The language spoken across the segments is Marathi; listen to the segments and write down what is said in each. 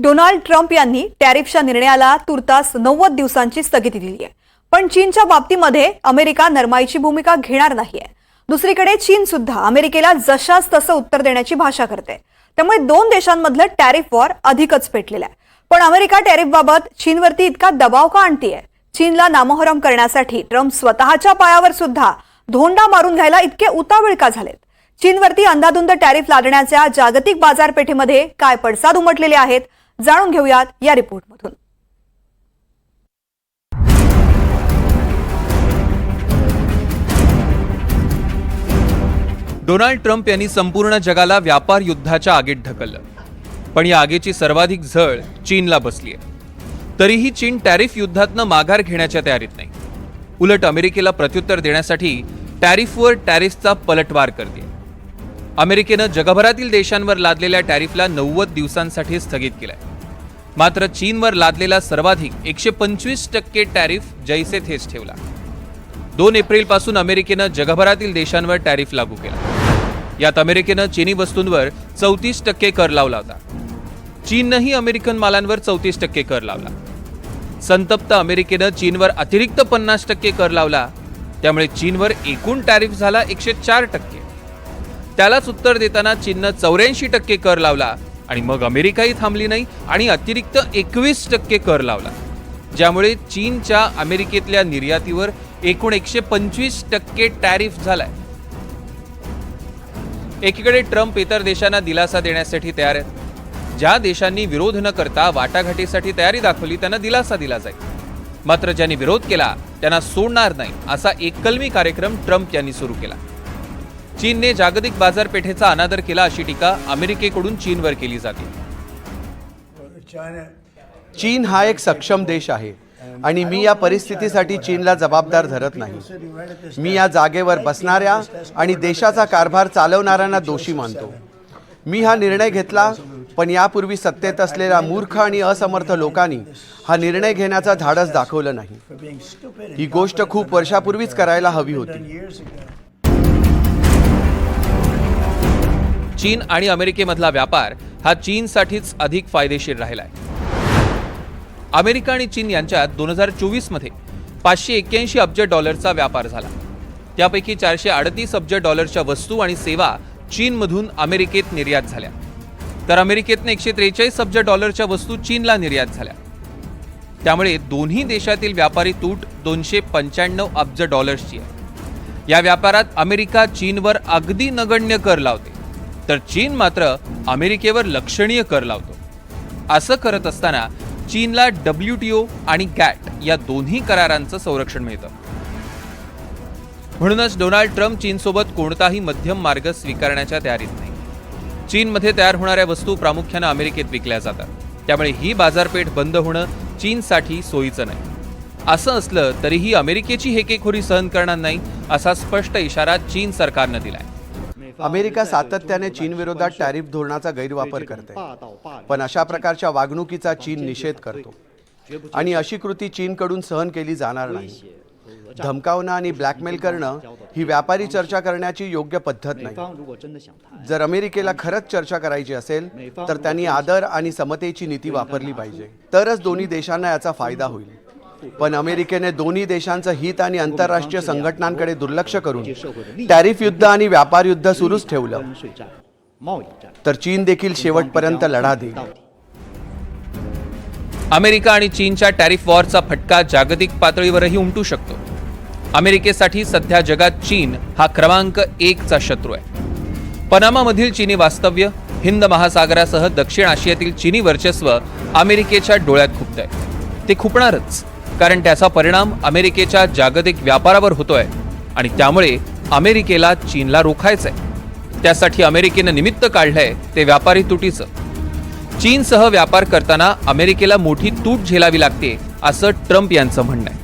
डोनाल्ड ट्रम्प यांनी टॅरिफच्या निर्णयाला तुर्तास 90 दिवसांची स्थगिती दिली आहे. पण चीनच्या बाबतीमध्ये अमेरिका नरमाईची भूमिका घेणार नाहीये. दुसरीकडे चीन सुद्धा अमेरिकेला जशास तसं उत्तर देण्याची भाषा करते. त्यामुळे दोन देशांमधलं टॅरिफ वॉर अधिकच पेटलेलं आहे. पण अमेरिका टॅरिफबाबत चीनवरती इतका दबाव का आणतीये? चीनला नामोहरम करण्यासाठी ट्रम्प स्वतःच्या पायावर सुद्धा धोंडा मारून घ्यायला इतके उतावीळ का झालेत? चीनवरती अंधाधुंद टॅरिफ लादण्याच्या जागतिक बाजारपेठेमध्ये काय पडसाद उमटलेले आहेत, जाणून घेऊयात या रिपोर्टमधून. डोनाल्ड ट्रम्प यांनी संपूर्ण जगाला व्यापार युद्धाच्या आगीत ढकललं. पण या आगीची सर्वाधिक झळ चीनला बसली आहे. तरीही चीन टॅरिफ युद्धातनं माघार घेण्याच्या तयारीत नाही. उलट अमेरिकेला प्रत्युत्तर देण्यासाठी टॅरिफवर टॅरिफचा पलटवार करते. अमेरिकेनं जगभरातील देशांवर लादलेल्या टॅरिफला 90 दिवसांसाठी स्थगित केलंय. मात्र चीनवर लादलेला सर्वाधिक 125% टॅरिफ जैसे थेच ठेवला. 2 एप्रिलपासून अमेरिकेनं जगभरातील देशांवर टॅरिफ लागू केला. यात अमेरिकेनं चीनी वस्तूंवर 34% कर लावला होता. चीननंही अमेरिकन मालांवर 34% कर लावला. संतप्त अमेरिकेनं चीनवर अतिरिक्त 50% कर लावला. त्यामुळे चीनवर एकूण टॅरिफ झाला 104%. त्यालाच उत्तर देताना चीननं 84% कर लावला आणि मग अमेरिकाही थांबली नाही आणि अतिरिक्त 21% कर लावला. ज्यामुळे चीनच्या अमेरिकेतल्या निर्यातीवर एकूण 125% टॅरिफ झालाय. एकीकडे ट्रम्प इतर देशांना दिलासा देण्यासाठी तयार आहेत. ज्या देशांनी विरोध न करता वाटाघाटीसाठी तयारी दाखवली त्यांना दिलासा दिला जाईल. मात्र ज्यांनी विरोध केला त्यांना सोडणार नाही असा एककलमी कार्यक्रम ट्रम्प यांनी सुरू केला. चीनने जागतिक बाजारपेठेचा अनादर केला अशी टीका अमेरिकेकडून चीनवर केली जाते. चीन हा एक सक्षम देश आहे आणि मी या परिस्थितीसाठी चीनला जबाबदार धरत नाही. मी या जागेवर बसणाऱ्या आणि देशाचा कारभार चालवणाऱ्यांना दोषी मानतो. मी हा निर्णय घेतला, पण यापूर्वी सत्तेत असलेल्या मूर्ख आणि असमर्थ लोकांनी हा निर्णय घेण्याचा धाडस दाखवलं नाही. ही गोष्ट खूप वर्षापूर्वीच करायला हवी होती. चीन आणि अमेरिकेमधला व्यापार हा चीनसाठीच अधिक फायदेशीर राहिलाय. अमेरिका आणि चीन यांच्यात 2024 मध्ये $581 अब्ज व्यापार झाला. त्यापैकी $438 अब्ज वस्तू आणि सेवा चीनमधून अमेरिकेत निर्यात झाल्या. तर अमेरिकेतनं $143 अब्ज वस्तू चीनला निर्यात झाल्या. त्यामुळे दोन्ही देशातील व्यापारी तूट $295 अब्ज आहे. या व्यापारात अमेरिका चीनवर अगदी नगण्य कर लावते, तर चीन मात्र अमेरिकेवर लक्षणीय कर लावतो. असं करत असताना चीनला WTO आणि गॅट या दोन्ही करारांचं संरक्षण मिळतं. म्हणूनच डोनाल्ड ट्रम्प चीनसोबत कोणताही मध्यम मार्ग स्वीकारण्याच्या तयारीत नाही. चीनमध्ये तयार होणाऱ्या वस्तू प्रामुख्यानं अमेरिकेत विकल्या जातात. त्यामुळे ही बाजारपेठ बंद होणं चीनसाठी सोयीचं नाही. असं असलं तरीही अमेरिकेची हेकेखोरी सहन करणार नाही असा स्पष्ट इशारा चीन सरकारनं दिलाय. अमेरिका सातत्याने चीन विरोधात टॅरिफ धोरणाचा गैरवापर करते, पण अशा प्रकारच्या वागणुकीचा चीन निषेध करतो आणि अशी कृती चीनकडून सहन केली जाणार नाही. धमकावणं आणि ब्लॅकमेल करणं ही व्यापारी चर्चा करण्याची योग्य पद्धत नाही. जर अमेरिकेला खरंच चर्चा करायची असेल तर त्यांनी आदर आणि समतेची नीती वापरली पाहिजे, तरच दोन्ही देशांना याचा फायदा होईल. पण अमेरिकेने दोन्ही देशांचं हित आणि आंतरराष्ट्रीय संघटनांकडे दुर्लक्ष करून टॅरिफ युद्ध आणि व्यापार युद्ध सुरूच ठेवलं तर चीन देखील शेवटपर्यंत लढा देईल. अमेरिका आणि चीनच्या टॅरिफ वॉरचा फटका जागतिक पातळीवरही उमटू शकतो. अमेरिकेसाठी सध्या जगात चीन हा क्रमांक 1चा शत्रू आहे. पनामामधील चीनी वास्तव्य, हिंद महासागरासह दक्षिण आशियातील चीनी वर्चस्व अमेरिकेच्या डोळ्यात खुपतंय. ते खुपणारच, कारण त्याचा परिणाम अमेरिकेच्या जागतिक व्यापारावर होतोय आणि त्यामुळे अमेरिकेला चीनला रोखायचंय. त्यासाठी अमेरिकेनं निमित्त काढलंय ते व्यापारी तुटीचं. चीनसह व्यापार करताना अमेरिकेला मोठी तूट झेलावी लागते असं ट्रम्प यांचं म्हणणं आहे.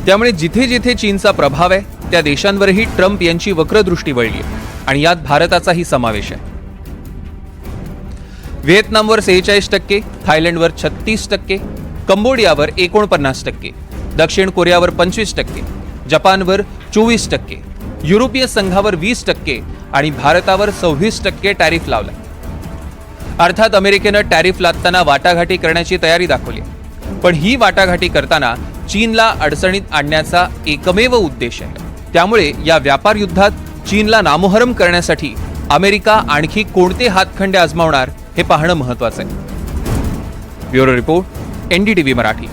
त्यामुळे जिथे जिथे चीनचा प्रभाव आहे त्या देशांवरही ट्रम्प यांची वक्रदृष्टी वळली आहे आणि यात भारताचाही समावेश आहे. व्हिएतनामवर 46%, थायलंडवर 36%, कंबोडियावर 49%, दक्षिण कोरियावर 25%, जपानवर 24%, युरोपीय संघावर 20% आणि भारतावर 26% टॅरिफ लावला. अर्थात अमेरिकेनं टॅरिफ लादताना वाटाघाटी करण्याची तयारी दाखवली, पण ही वाटाघाटी करताना चीनला अडचणीत आणण्याचा एकमेव उद्देश आहे. त्यामुळे या व्यापार युद्धात चीनला नामोहरम करण्यासाठी अमेरिका आणखी कोणते हातखंडे आजमावणार हे पाहणं महत्त्वाचं आहे. Bureau report, NDTV Marathi.